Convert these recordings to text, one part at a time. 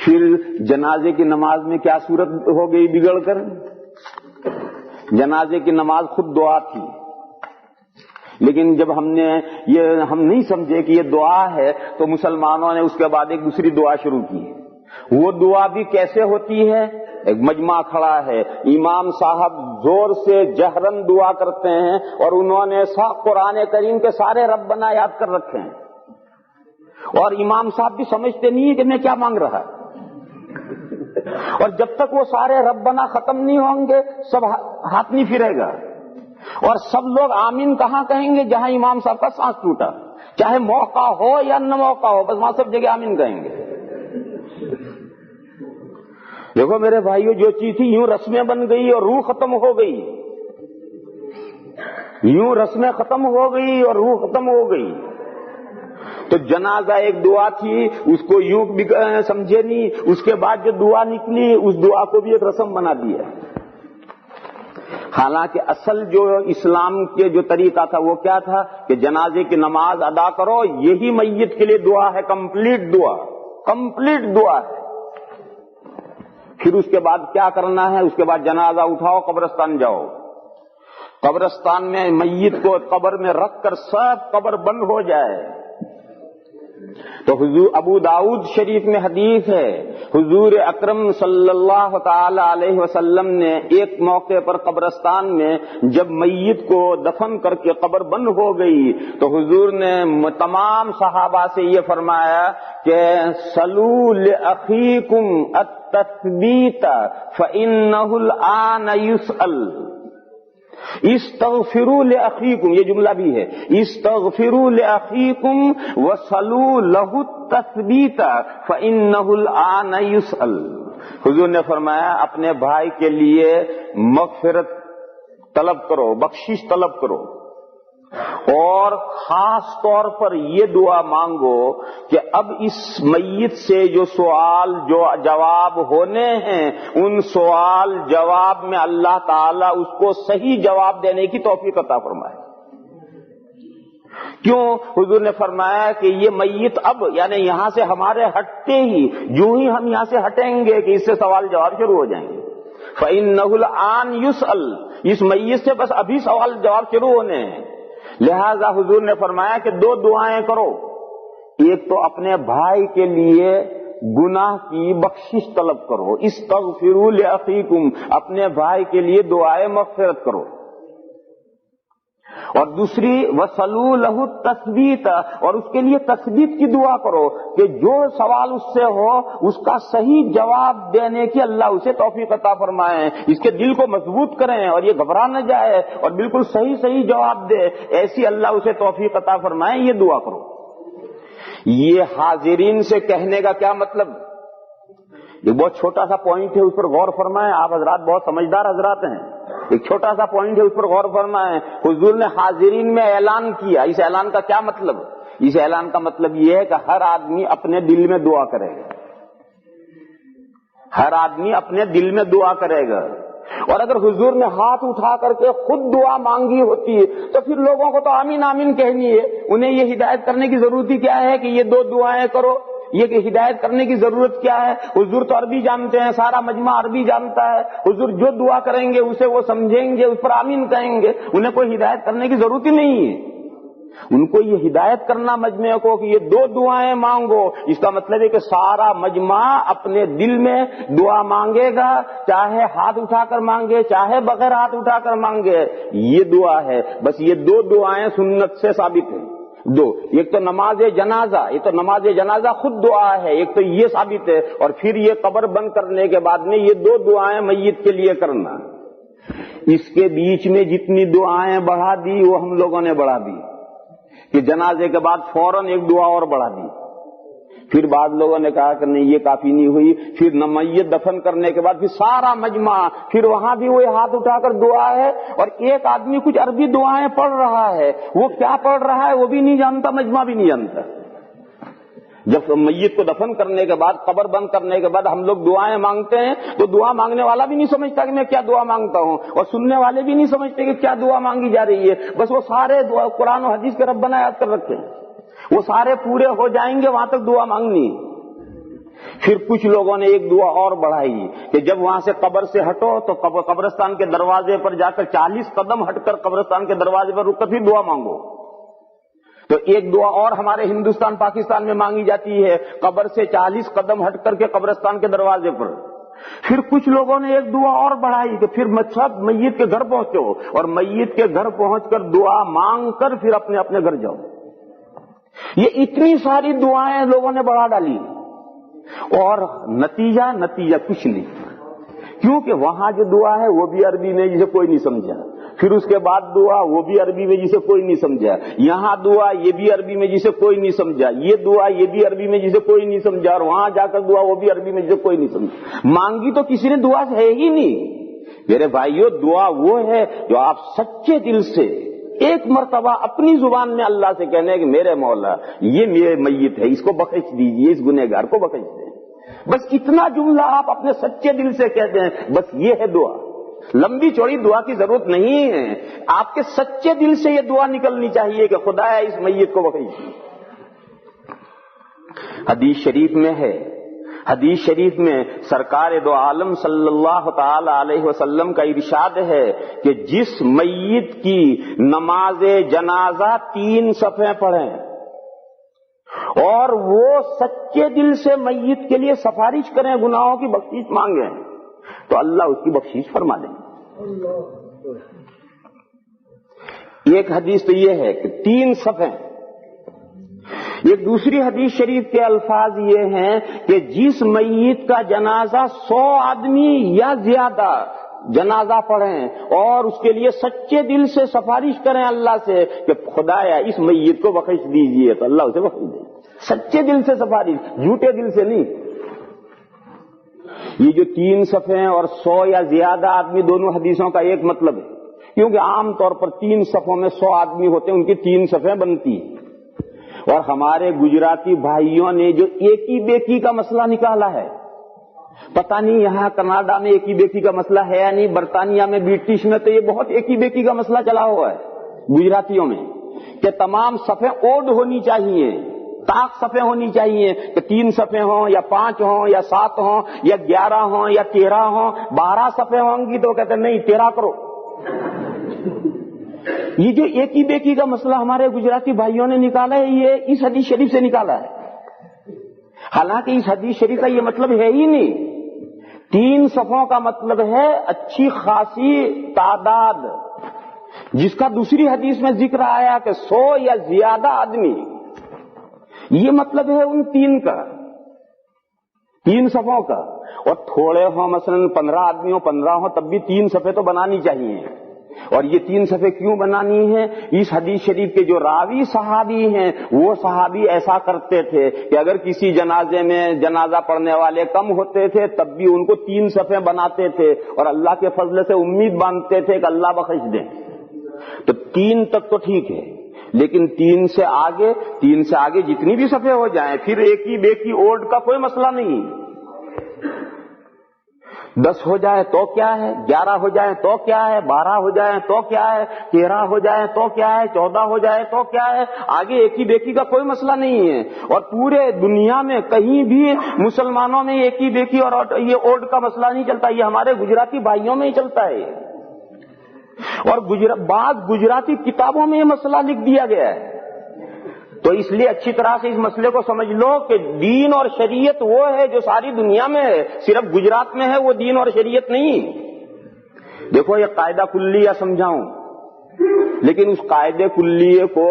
پھر جنازے کی نماز میں کیا صورت ہو گئی بگڑ کر؟ جنازے کی نماز خود دعا تھی، لیکن جب ہم نہیں سمجھے کہ یہ دعا ہے تو مسلمانوں نے اس کے بعد ایک دوسری دعا شروع کی۔ وہ دعا بھی کیسے ہوتی ہے؟ ایک مجمع کھڑا ہے، امام صاحب زور سے جہرن دعا کرتے ہیں اور انہوں نے قرآن کریم کے سارے ربنا یاد کر رکھے ہیں، اور امام صاحب بھی سمجھتے نہیں ہیں کہ میں کیا مانگ رہا ہے، اور جب تک وہ سارے ربنا ختم نہیں ہوں گے سب ہاتھ نہیں پھرے گا، اور سب لوگ آمین کہاں کہیں گے؟ جہاں امام صاحب کا سانس ٹوٹا، چاہے موقع ہو یا نہ موقع ہو، بس وہاں سب جگہ آمین کہیں گے۔ دیکھو میرے بھائیو، جو چیز تھی یوں رسمیں بن گئی اور روح ختم ہو گئی، یوں رسمیں ختم ہو گئی اور روح ختم ہو گئی۔ تو جنازہ ایک دعا تھی، اس کو یوں سمجھے نہیں، اس کے بعد جو دعا نکلی اس دعا کو بھی ایک رسم بنا دیا۔ حالانکہ اصل جو اسلام کے جو طریقہ تھا وہ کیا تھا کہ جنازے کی نماز ادا کرو، یہی میت کے لیے دعا ہے، کمپلیٹ دعا ہے۔ پھر اس کے بعد کیا کرنا ہے؟ اس کے بعد جنازہ اٹھاؤ، قبرستان جاؤ، قبرستان میں میت کو قبر میں رکھ کر سب قبر بند ہو جائے۔ تو حضور ابو داؤد شریف میں حدیث ہے، حضور اکرم صلی اللہ تعالی علیہ وسلم نے ایک موقع پر قبرستان میں جب میت کو دفن کر کے قبر بند ہو گئی تو حضور نے تمام صحابہ سے یہ فرمایا کہ صلوا لأخیکم التثبیت فإنہ الآن یسأل۔ استغفروا لأخیکم، یہ جملہ بھی ہے، استغفروا لأخیکم وصلوا لہ التثبیت فإنہ الآن یسأل۔ حضور نے فرمایا اپنے بھائی کے لیے مغفرت طلب کرو، بخشش طلب کرو، اور خاص طور پر یہ دعا مانگو کہ اب اس میت سے جو سوال جو جواب ہونے ہیں ان سوال جواب میں اللہ تعالیٰ اس کو صحیح جواب دینے کی توفیق عطا فرمائے۔ کیوں؟ حضور نے فرمایا کہ یہ میت اب یعنی یہاں سے ہمارے ہٹتے ہی جو ہی ہم یہاں سے ہٹیں گے کہ اس سے سوال جواب شروع ہو جائیں گے۔ فَإِنَّهُ الْآنَ يُسْأَلُ، اس میت سے بس ابھی سوال جواب شروع ہونے ہیں۔ لہذا حضور نے فرمایا کہ دو دعائیں کرو، ایک تو اپنے بھائی کے لیے گناہ کی بخشش طلب کرو، استغفروا لأخیکم، اپنے بھائی کے لیے دعائے مغفرت کرو، اور دوسری وصلوا لہ التثبیت، اور اس کے لیے تثبیت کی دعا کرو کہ جو سوال اس سے ہو اس کا صحیح جواب دینے کی اللہ اسے توفیق عطا فرمائے، اس کے دل کو مضبوط کریں اور یہ گھبرا نہ جائے اور بالکل صحیح جواب دے، ایسی اللہ اسے توفیق عطا فرمائے، یہ دعا کرو۔ یہ حاضرین سے کہنے کا کیا مطلب؟ یہ بہت چھوٹا سا پوائنٹ ہے، اس پر غور فرمائیں، آپ حضرات بہت سمجھدار حضرات ہیں، ایک چھوٹا سا پوائنٹ ہے اس پر غور فرمائیں۔ حضور نے حاضرین میں اعلان کیا، اس اعلان کا کیا مطلب؟ اس اعلان کا مطلب یہ ہے کہ ہر آدمی اپنے دل میں دعا کرے گا، ہر آدمی اپنے دل میں دعا کرے گا، اور اگر حضور نے ہاتھ اٹھا کر کے خود دعا مانگی ہوتی تو پھر لوگوں کو تو آمین آمین کہنی ہے، انہیں یہ ہدایت کرنے کی ضرورت ہی کیا ہے کہ یہ دو دعائیں کرو، یہ کہ ہدایت کرنے کی ضرورت کیا ہے؟ حضور تو عربی جانتے ہیں، سارا مجمع عربی جانتا ہے، حضور جو دعا کریں گے اسے وہ سمجھیں گے، اس پر آمین کہیں گے، انہیں کوئی ہدایت کرنے کی ضرورت ہی نہیں ہے۔ ان کو یہ ہدایت کرنا مجمع کو کہ یہ دو دعائیں مانگو، اس کا مطلب ہے کہ سارا مجمع اپنے دل میں دعا مانگے گا، چاہے ہاتھ اٹھا کر مانگے چاہے بغیر ہاتھ اٹھا کر مانگے، یہ دعا ہے۔ بس یہ دو دعائیں سنت سے ثابت ہیں، دو، ایک تو نماز جنازہ، یہ تو نماز جنازہ خود دعا ہے، ایک تو یہ ثابت ہے، اور پھر یہ قبر بند کرنے کے بعد میں یہ دو دعائیں میت کے لیے کرنا۔ اس کے بیچ میں جتنی دعائیں بڑھا دی وہ ہم لوگوں نے بڑھا دی کہ جنازے کے بعد فوراً ایک دعا اور بڑھا دی، پھر بعض لوگوں نے کہا کہ نہیں یہ کافی نہیں ہوئی، پھر میت دفن کرنے کے بعد پھر سارا مجمع پھر وہاں بھی وہ ہاتھ اٹھا کر دعا ہے، اور ایک آدمی کچھ عربی دعائیں پڑھ رہا ہے، وہ کیا پڑھ رہا ہے وہ بھی نہیں جانتا، مجمع بھی نہیں جانتا۔ جب میت کو دفن کرنے کے بعد قبر بند کرنے کے بعد ہم لوگ دعائیں مانگتے ہیں تو دعا مانگنے والا بھی نہیں سمجھتا کہ میں کیا دعا مانگتا ہوں، اور سننے والے بھی نہیں سمجھتے کہ کیا دعا مانگی جا رہی ہے، بس وہ سارے دعا قرآن و حدیث کے ربنا یاد کر رکھے ہیں، وہ سارے پورے ہو جائیں گے وہاں تک دعا مانگنی۔ پھر کچھ لوگوں نے ایک دعا اور بڑھائی کہ جب وہاں سے قبر سے ہٹو تو قبرستان کے دروازے پر جا کر 40 قدم ہٹ کر قبرستان کے دروازے پر رک کر پھر دعا مانگو. تو ایک دعا اور ہمارے ہندوستان پاکستان میں مانگی جاتی ہے قبر سے 40 قدم ہٹ کر کے قبرستان کے دروازے پر. پھر کچھ لوگوں نے ایک دعا اور بڑھائی کہ پھر سب میت کے گھر پہنچو اور میت کے گھر پہنچ کر دعا مانگ کر پھر اپنے اپنے گھر جاؤ. یہ اتنی ساری دعائیں لوگوں نے بڑھا ڈالی اور نتیجہ کچھ نہیں. کیونکہ وہاں جو دعا ہے وہ بھی عربی میں جسے کوئی نہیں سمجھا, پھر اس کے بعد دعا وہ بھی عربی میں جسے کوئی نہیں سمجھا, یہاں دعا یہ بھی عربی میں جسے کوئی نہیں سمجھا, یہ دعا یہ بھی عربی میں جسے کوئی نہیں سمجھا, اور وہاں جا کر دعا وہ بھی عربی میں جسے کوئی نہیں سمجھا. مانگی تو کسی نے دعا ہے ہی نہیں. میرے بھائیو, دعا وہ ہے جو آپ سچے دل سے ایک مرتبہ اپنی زبان میں اللہ سے کہنے کہ میرے مولا یہ میرے میت ہے, اس کو بخش دیجیے, اس گنہگار کو بخش دیں. بس اتنا جملہ آپ اپنے سچے دل سے کہتے ہیں, بس یہ ہے دعا. لمبی چوڑی دعا کی ضرورت نہیں ہے, آپ کے سچے دل سے یہ دعا نکلنی چاہیے کہ خدایا اس میت کو بخش دیجیے. حدیث شریف میں ہے, حدیث شریف میں سرکار دو عالم صلی اللہ تعالی علیہ وسلم کا ارشاد ہے کہ جس میت کی نماز جنازہ 3 صفحے پڑھیں اور وہ سچے دل سے میت کے لیے سفارش کریں, گناہوں کی بخشش مانگیں, تو اللہ اس کی بخشش فرما دیں. ایک حدیث تو یہ ہے کہ 3 صفحے. ایک دوسری حدیث شریف کے الفاظ یہ ہیں کہ جس میت کا جنازہ 100 آدمی یا زیادہ جنازہ پڑھیں اور اس کے لیے سچے دل سے سفارش کریں اللہ سے کہ خدایا اس میت کو بخش دیجیے, تو اللہ اسے بخش دے. سچے دل سے سفارش, جھوٹے دل سے نہیں. یہ جو 3 صفحے اور 100 یا زیادہ آدمی, دونوں حدیثوں کا ایک مطلب ہے, کیونکہ عام طور پر 3 صفوں میں 100 آدمی ہوتے ہیں, ان کی 3 صفحیں بنتی ہیں. اور ہمارے گجراتی بھائیوں نے جو ایکی بیکی کا مسئلہ نکالا ہے, پتہ نہیں یہاں کینیڈا میں ایکی بیکی کا مسئلہ ہے یا نہیں, برطانیہ میں برٹش میں تو یہ بہت ایکی بیکی کا مسئلہ چلا ہوا ہے گجراتیوں میں کہ تمام صفحیں اوڈ ہونی چاہیے, طاق صفحیں ہونی چاہیے, کہ 3 صفحیں ہوں یا 5 ہوں یا 7 ہوں یا 11 ہوں یا 13 ہوں. 12 صفحیں ہوں گی تو کہتے ہیں نہیں 13 کرو. یہ جو ایکی بیکی کا مسئلہ ہمارے گجراتی بھائیوں نے نکالا ہے, یہ اس حدیث شریف سے نکالا ہے. حالانکہ اس حدیث شریف کا یہ مطلب ہے ہی نہیں. 3 صفوں کا مطلب ہے اچھی خاصی تعداد, جس کا دوسری حدیث میں ذکر آیا کہ 100 یا زیادہ آدمی. یہ مطلب ہے ان 3 کا, 3 صفوں کا. اور تھوڑے ہوں, مثلا 15 آدمی ہوں, 15 ہوں, تب بھی 3 صفحے تو بنانی چاہیے. اور یہ 3 صفحے کیوں بنانی ہے؟ اس حدیث شریف کے جو راوی صحابی ہیں وہ صحابی ایسا کرتے تھے کہ اگر کسی جنازے میں جنازہ پڑھنے والے کم ہوتے تھے تب بھی ان کو 3 صفحے بناتے تھے اور اللہ کے فضل سے امید باندھتے تھے کہ اللہ بخش دیں. تو 3 تک تو ٹھیک ہے, لیکن 3 سے آگے جتنی بھی صفحے ہو جائیں پھر ایک ہی بیکی اوڈ کا کوئی مسئلہ نہیں. 10 ہو جائے تو کیا ہے, 11 ہو جائے تو کیا ہے, 12 ہو جائے تو کیا ہے, 13 ہو جائے تو کیا ہے, 14 ہو جائے تو کیا ہے, آگے ایک ہی بیکی کا کوئی مسئلہ نہیں ہے. اور پورے دنیا میں کہیں بھی مسلمانوں میں ایک ہی بیکی اور یہ اوڈ کا مسئلہ نہیں چلتا, یہ ہمارے گجراتی بھائیوں میں ہی چلتا ہے. اور بعض گجراتی کتابوں میں یہ مسئلہ لکھ دیا گیا ہے. تو اس لیے اچھی طرح سے اس مسئلے کو سمجھ لو کہ دین اور شریعت وہ ہے جو ساری دنیا میں ہے, صرف گجرات میں ہے وہ دین اور شریعت نہیں. دیکھو یہ قاعدہ کلیہ سمجھاؤں, لیکن اس قاعدے کلیے کو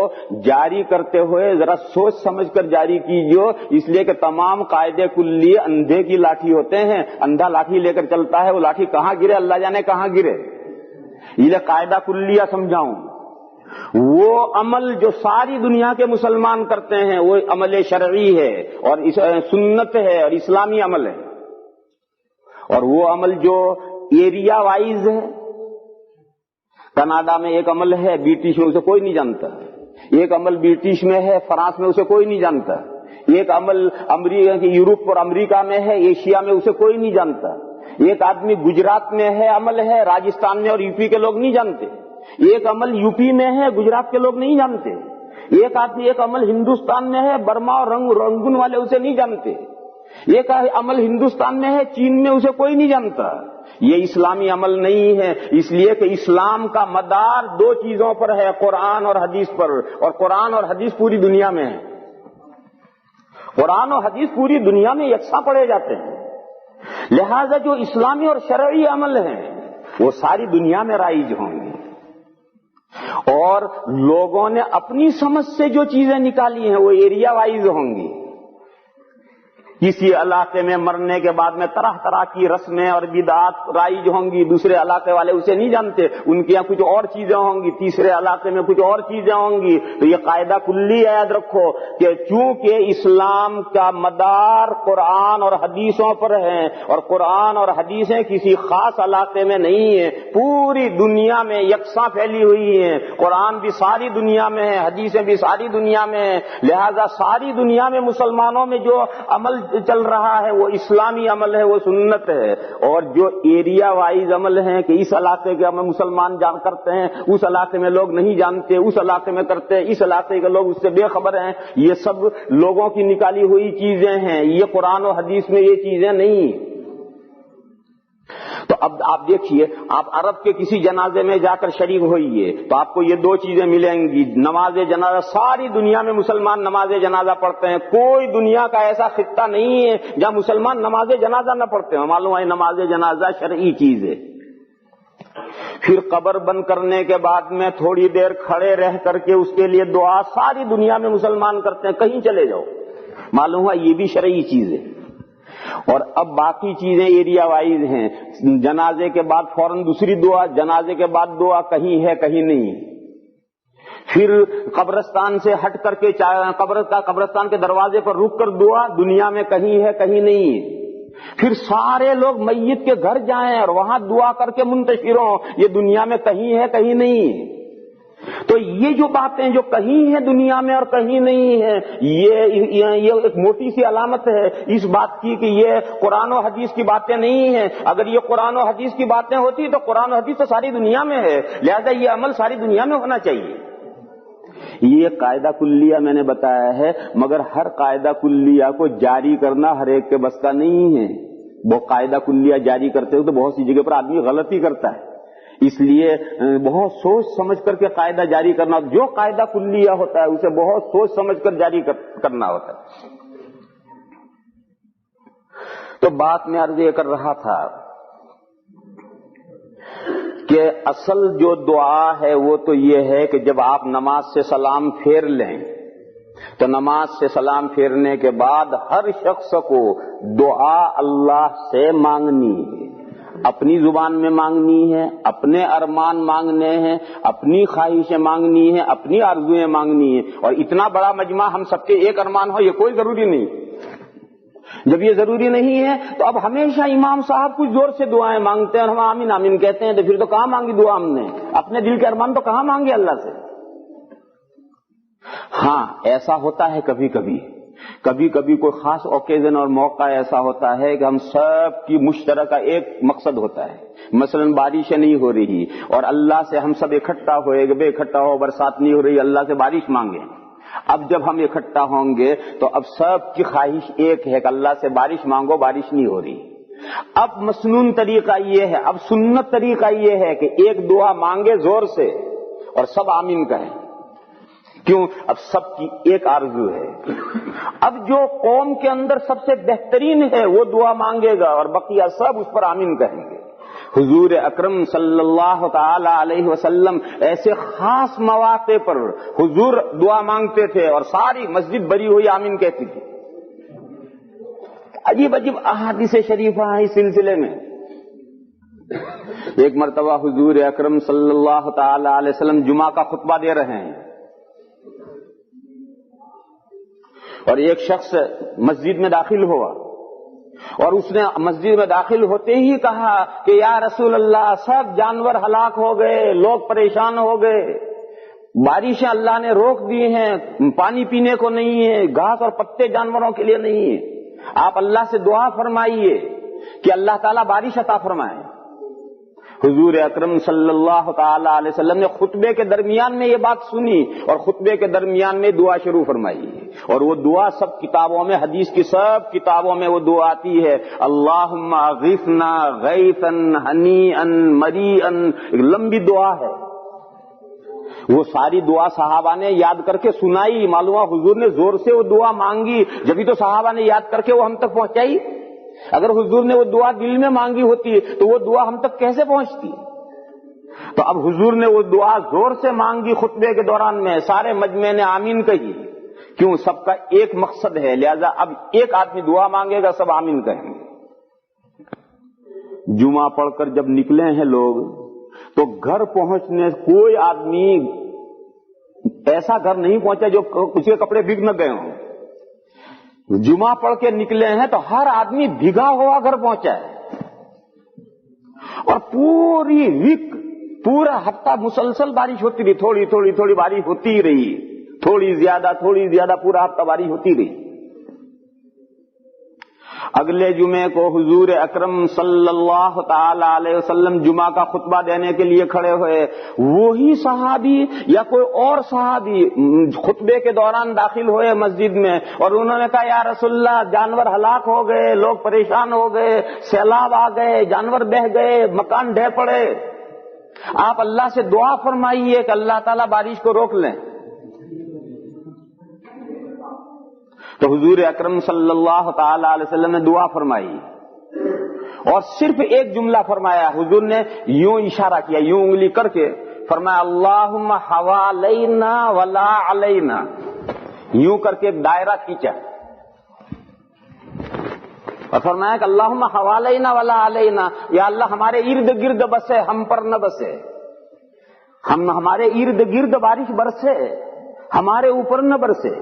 جاری کرتے ہوئے ذرا سوچ سمجھ کر جاری کیجیے, اس لیے کہ تمام قاعدے کلیے اندھے کی لاٹھی ہوتے ہیں. اندھا لاٹھی لے کر چلتا ہے, وہ لاٹھی کہاں گرے اللہ جانے کہاں گرے. یہ قاعدہ کلیہ سمجھاؤں, وہ عمل جو ساری دنیا کے مسلمان کرتے ہیں وہ عمل شرعی ہے اور سنت ہے اور اسلامی عمل ہے. اور وہ عمل جو ایریا وائز ہے, کینیڈا میں ایک عمل ہے, برٹش میں اسے کوئی نہیں جانتا. ایک عمل برٹش میں ہے, فرانس میں اسے کوئی نہیں جانتا. ایک عمل یورپ اور امریکہ میں ہے, ایشیا میں اسے کوئی نہیں جانتا. ایک آدمی گجرات میں ہے, عمل ہے, راجستھان میں اور یو پی کے لوگ نہیں جانتے. ایک عمل یو پی میں ہے, گجرات کے لوگ نہیں جانتے. ایک عمل ہندوستان میں ہے, برما اور رنگون والے اسے نہیں جانتے. یہ کا عمل ہندوستان میں ہے، چین میں اسے کوئی نہیں جانتا. یہ اسلامی عمل نہیں ہے، اس لیے کہ اسلام کا مدار دو چیزوں پر ہے، قرآن اور حدیث پر، اور قرآن اور حدیث پوری دنیا میں ہے. قرآن اور حدیث پوری دنیا میں یکساں پڑھے جاتے ہیں. لہذا جو اسلامی اور شرعی عمل ہیں وہ ساری دنیا میں رائج ہوں گے، اور لوگوں نے اپنی سمجھ سے جو چیزیں نکالی ہیں وہ ایریا وائز ہوں گی. کسی علاقے میں مرنے کے بعد میں طرح طرح کی رسمیں اور بدعات رائج ہوں گی، دوسرے علاقے والے اسے نہیں جانتے، ان کے یہاں کچھ اور چیزیں ہوں گی، تیسرے علاقے میں کچھ اور چیزیں ہوں گی. تو یہ قاعدہ کلی یاد رکھو کہ چونکہ اسلام کا مدار قرآن اور حدیثوں پر ہے، اور قرآن اور حدیثیں کسی خاص علاقے میں نہیں ہیں، پوری دنیا میں یکساں پھیلی ہوئی ہیں. قرآن بھی ساری دنیا میں ہے، حدیثیں بھی ساری دنیا میں ہیں. لہذا ساری دنیا میں مسلمانوں میں جو عمل چل رہا ہے وہ اسلامی عمل ہے، وہ سنت ہے. اور جو ایریا وائز عمل ہیں کہ اس علاقے کے مسلمان جان کرتے ہیں، اس علاقے میں لوگ نہیں جانتے، اس علاقے میں کرتے ہیں، اس علاقے کے لوگ اس سے بے خبر ہیں، یہ سب لوگوں کی نکالی ہوئی چیزیں ہیں. یہ قرآن و حدیث میں یہ چیزیں نہیں. تو اب آپ دیکھیے، آپ عرب کے کسی جنازے میں جا کر شریک ہوئیے تو آپ کو یہ دو چیزیں ملیں گی. نماز جنازہ، ساری دنیا میں مسلمان نماز جنازہ پڑھتے ہیں، کوئی دنیا کا ایسا خطہ نہیں ہے جہاں مسلمان نماز جنازہ نہ پڑھتے ہیں. معلوم ہے نماز جنازہ شرعی چیز ہے. پھر قبر بند کرنے کے بعد میں تھوڑی دیر کھڑے رہ کر کے اس کے لیے دعا ساری دنیا میں مسلمان کرتے ہیں، کہیں چلے جاؤ. معلوم ہے یہ بھی شرعی چیز ہے. اور اب باقی چیزیں ایریا وائز ہیں. جنازے کے بعد فوراً دوسری دعا، جنازے کے بعد دعا کہیں ہے کہیں نہیں. پھر قبرستان سے ہٹ کر کے قبرستان کے دروازے پر رک کر دعا دنیا میں کہیں ہے کہیں نہیں. پھر سارے لوگ میت کے گھر جائیں اور وہاں دعا کر کے منتشر ہوں، یہ دنیا میں کہیں ہے کہیں نہیں. تو یہ جو باتیں جو کہیں ہیں دنیا میں اور کہیں نہیں ہے، یہ ایک موٹی سی علامت ہے اس بات کی کہ یہ قرآن و حدیث کی باتیں نہیں ہیں. اگر یہ قرآن و حدیث کی باتیں ہوتی تو قرآن و حدیث تو ساری دنیا میں ہے، لہذا یہ عمل ساری دنیا میں ہونا چاہیے. یہ قاعدہ کلیہ میں نے بتایا ہے، مگر ہر قاعدہ کلیہ کو جاری کرنا ہر ایک کے بس کا نہیں ہے. وہ قاعدہ کلیہ جاری کرتے ہو تو بہت سی جگہ پر آدمی غلطی کرتا ہے. اس لیے بہت سوچ سمجھ کر کے قاعدہ جاری کرنا، جو قاعدہ کلیہ ہوتا ہے اسے بہت سوچ سمجھ کر جاری کرنا ہوتا ہے. تو بات میں عرض یہ کر رہا تھا کہ اصل جو دعا ہے وہ تو یہ ہے کہ جب آپ نماز سے سلام پھیر لیں تو نماز سے سلام پھیرنے کے بعد ہر شخص کو دعا اللہ سے مانگنی ہے، اپنی زبان میں مانگنی ہے، اپنے ارمان مانگنے ہیں، اپنی خواہشیں مانگنی ہیں، اپنی آرزویں مانگنی ہیں. اور اتنا بڑا مجمع ہم سب کے ایک ارمان ہو یہ کوئی ضروری نہیں. جب یہ ضروری نہیں ہے تو اب ہمیشہ امام صاحب کچھ زور سے دعائیں مانگتے ہیں اور ہم آمین آمین کہتے ہیں، تو پھر تو کہاں مانگی دعا ہم نے؟ اپنے دل کے ارمان تو کہاں مانگے اللہ سے؟ ہاں ایسا ہوتا ہے کبھی کبھی کوئی خاص اوکیزن اور موقع ایسا ہوتا ہے کہ ہم سب کی مشترکہ ایک مقصد ہوتا ہے. مثلا بارشیں نہیں ہو رہی اور اللہ سے ہم سب اکٹھا ہوئے، بے اکٹھا ہو، برسات نہیں ہو رہی، اللہ سے بارش مانگے. اب جب ہم اکٹھا ہوں گے تو اب سب کی خواہش ایک ہے کہ اللہ سے بارش مانگو، بارش نہیں ہو رہی. اب مسنون طریقہ یہ ہے، اب سنت طریقہ یہ ہے کہ ایک دعا مانگے زور سے اور سب آمین کہیں. کیوں؟ اب سب کی ایک آرزو ہے. اب جو قوم کے اندر سب سے بہترین ہے وہ دعا مانگے گا اور بقیہ سب اس پر آمین کہیں گے. حضور اکرم صلی اللہ تعالی علیہ وسلم ایسے خاص مواقع پر حضور دعا مانگتے تھے اور ساری مسجد بھری ہوئی آمین کہتی تھی. عجیب عجیب احادیث شریفہ ہیں اس سلسلے میں. ایک مرتبہ حضور اکرم صلی اللہ تعالی علیہ وسلم جمعہ کا خطبہ دے رہے ہیں اور ایک شخص مسجد میں داخل ہوا اور اس نے مسجد میں داخل ہوتے ہی کہا کہ یا رسول اللہ، سب جانور ہلاک ہو گئے، لوگ پریشان ہو گئے، بارشیں اللہ نے روک دی ہیں، پانی پینے کو نہیں ہے، گھاس اور پتے جانوروں کے لیے نہیں ہے، آپ اللہ سے دعا فرمائیے کہ اللہ تعالیٰ بارش عطا فرمائے. حضور اکرم صلی اللہ تعالی علیہ وسلم نے خطبے کے درمیان میں یہ بات سنی اور خطبے کے درمیان میں دعا شروع فرمائی. اور وہ دعا سب کتابوں میں، حدیث کی سب کتابوں میں وہ دعا آتی ہے، اللہم اغثنا غیثا ہنیئا مریئا، ایک لمبی دعا ہے۔ وہ ساری دعا صحابہ نے یاد کر کے سنائی، معلوم حضور نے زور سے وہ دعا مانگی، جبھی تو صحابہ نے یاد کر کے وہ ہم تک پہنچائی۔ اگر حضور نے وہ دعا دل میں مانگی ہوتی تو وہ دعا ہم تک کیسے پہنچتی؟ تو اب حضور نے وہ دعا زور سے مانگی خطبے کے دوران میں، سارے مجمع نے آمین کہی، کیوں؟ سب کا ایک مقصد ہے، لہذا اب ایک آدمی دعا مانگے گا، سب آمین کہیں گے۔ جمعہ پڑھ کر جب نکلے ہیں لوگ تو گھر پہنچنے کوئی آدمی ایسا گھر نہیں پہنچا جو کسی کے کپڑے بھیگ نہ گئے ہوں۔ جمعہ پڑھ کے نکلے ہیں تو ہر آدمی بھیگا ہوا گھر پہنچا ہے، اور پوری ویک، پورا ہفتہ مسلسل بارش ہوتی رہی، تھوڑی تھوڑی تھوڑی بارش ہوتی رہی، تھوڑی زیادہ پورا ہفتہ بارش ہوتی رہی۔ اگلے جمعے کو حضور اکرم صلی اللہ تعالی علیہ وسلم جمعہ کا خطبہ دینے کے لیے کھڑے ہوئے، وہی صحابی یا کوئی اور صحابی خطبے کے دوران داخل ہوئے مسجد میں، اور انہوں نے کہا یا رسول اللہ جانور ہلاک ہو گئے، لوگ پریشان ہو گئے، سیلاب آ گئے، جانور بہہ گئے، مکان ڈھہ پڑے، آپ اللہ سے دعا فرمائیے کہ اللہ تعالیٰ بارش کو روک لیں۔ تو حضور اکرم صلی اللہ تعالی علیہ وسلم نے دعا فرمائی، اور صرف ایک جملہ فرمایا، حضور نے یوں اشارہ کیا، یوں انگلی کر کے فرمایا اللہم حوالینا ولا علینا، یوں کر کے ایک دائرہ کھینچا اور فرمایا کہ اللہم حوالینا ولا علینا، یا اللہ ہمارے ارد گرد بسے، ہم پر نہ بسے، ہمارے ارد گرد بارش برسے، ہمارے اوپر نہ برسے۔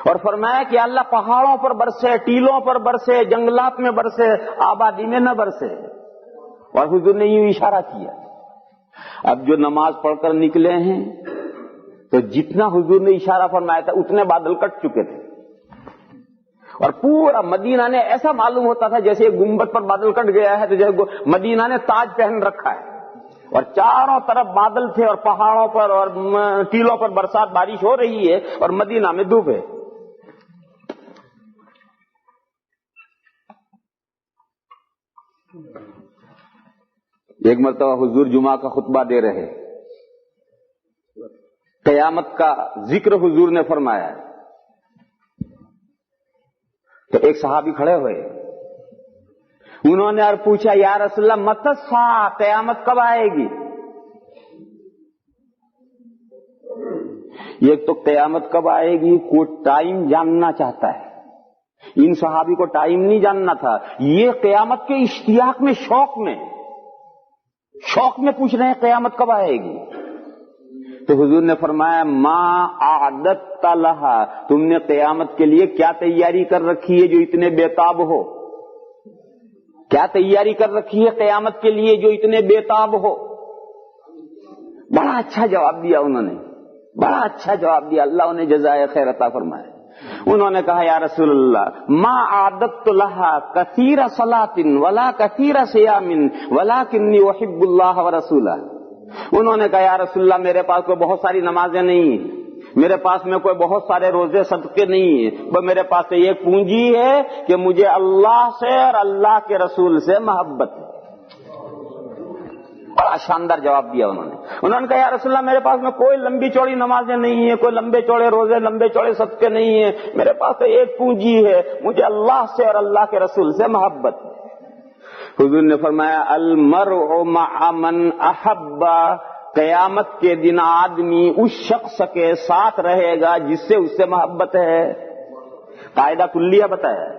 اور فرمایا کہ اللہ پہاڑوں پر برسے، ٹیلوں پر برسے، جنگلات میں برسے، آبادی میں نہ برسے، اور حضور نے یوں اشارہ کیا۔ اب جو نماز پڑھ کر نکلے ہیں تو جتنا حضور نے اشارہ فرمایا تھا اتنے بادل کٹ چکے تھے، اور پورا مدینہ نے ایسا معلوم ہوتا تھا جیسے گنبد پر بادل کٹ گیا ہے، تو جیسے مدینہ نے تاج پہن رکھا ہے، اور چاروں طرف بادل تھے، اور پہاڑوں پر اور ٹیلوں پر برسات بارش ہو رہی ہے، اور مدینہ میں دھوپ ہے۔ ایک مرتبہ حضور جمعہ کا خطبہ دے رہے، قیامت کا ذکر حضور نے فرمایا، تو ایک صحابی کھڑے ہوئے، انہوں نے اور پوچھا یا رسول اللہ متی الساعہ، قیامت کب آئے گی؟ ایک تو قیامت کب آئے گی کوئی ٹائم جاننا چاہتا ہے، ان صحابی کو ٹائم نہیں جاننا تھا، یہ قیامت کے اشتیاق میں، شوق میں پوچھ رہے ہیں قیامت کب آئے گی۔ تو حضور نے فرمایا ما اعددت لہا، تم نے قیامت کے لیے کیا تیاری کر رکھی ہے جو اتنے بےتاب ہو؟ کیا تیاری کر رکھی ہے قیامت کے لیے جو اتنے بےتاب ہو؟ بڑا اچھا جواب دیا انہوں نے، بڑا اچھا جواب دیا، اللہ انہیں جزائے خیر عطا فرمائے۔ انہوں نے کہا یا رسول اللہ ما اعددت لہا کثیر صلاۃ ولا کثیر صیام ولکنی احب اللہ ورسولہ۔ انہوں نے کہا یا رسول اللہ میرے پاس کوئی بہت ساری نمازیں نہیں ہیں، میرے پاس میں کوئی بہت سارے روزے صدقے نہیں ہیں، بس میرے پاس تو یہ پونجی ہے کہ مجھے اللہ سے اور اللہ کے رسول سے محبت ہے۔ بڑا شاندار جواب دیا انہوں نے کہا یا رسول اللہ میرے پاس میں کوئی لمبی چوڑی نمازیں نہیں ہیں، کوئی لمبے چوڑے روزے، لمبے چوڑے صدقے نہیں ہیں، میرے پاس تو ایک پونجی ہے، مجھے اللہ سے اور اللہ کے رسول سے محبت ہے۔ حضور نے فرمایا المرء مع من احب، قیامت کے دن آدمی اس شخص کے ساتھ رہے گا جس سے اس سے محبت ہے۔ قاعدہ کلیہ بتایا